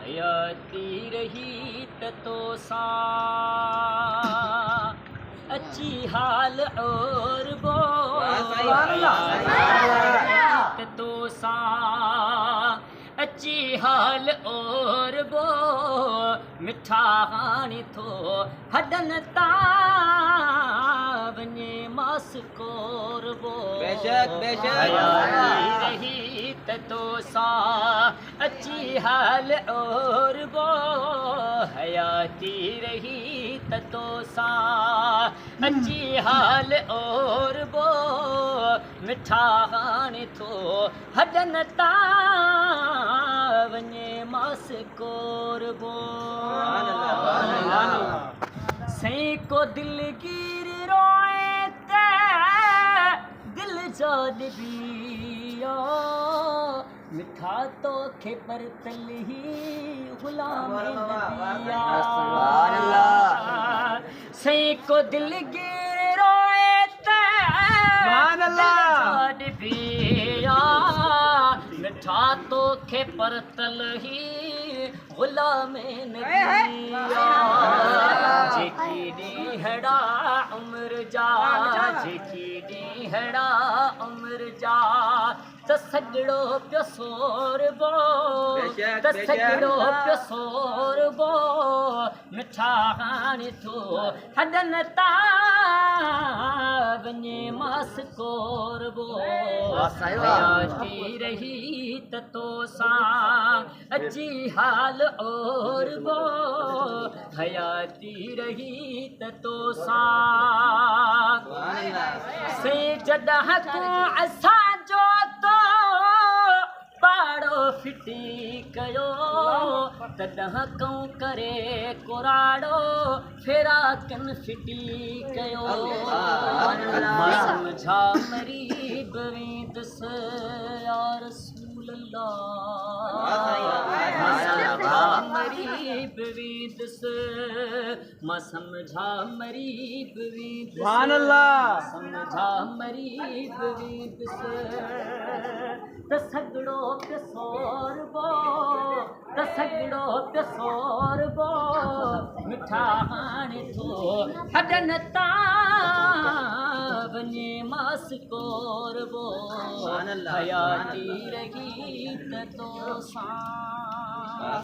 हयाती रही तो सा अच्छी हाल और वो हयाती तो सा अच्छी हाल और वो मिठा हानी थो हडन ता वने मास कोर वो बेशक हयाती रही तो सा अच्छी हाल और वो हयाती रही तो सा अच्छी हाल और वो मिठा हानी थो हडन ता वने मास कोर वो सही को दिलगीर रोए ते दिल जो दिया मिठा तो खे पर तल ही गुलाम नबिया सही को दिलगीर रोए ते दिल जो दिया मिठा तो खे पर तल ही गुलाम नबिया जेकी ॾींहड़ा उम्र जा जेकी ॾींहड़ा उम्र जा त सॻड़ो पियो सोरबो त सॻड़ो पियो सोरबो मिठा हाणे थो हडन ता वञे मास कोरबो हयाती रही तो सां अची हाल और वो हयाती रही तो सां से जॾहिं को असांजो तो पाड़ो फिटी कयो तॾहिं कऊं करे कुराड़ो फेरा कन फिटी कयो मां सम्झा मरी वेंदुसि या रसूल अल्लाह मरी वेंदुसि मां सम्झा मरी वेंदुसि सम्झा मरी वेंदुसि त सॻड़ो पियो सोरबो त सॻड़ो पियो सोरबो मिठा हाणे थो हडन ता वञे मास कोरबो हयाती रही तो सां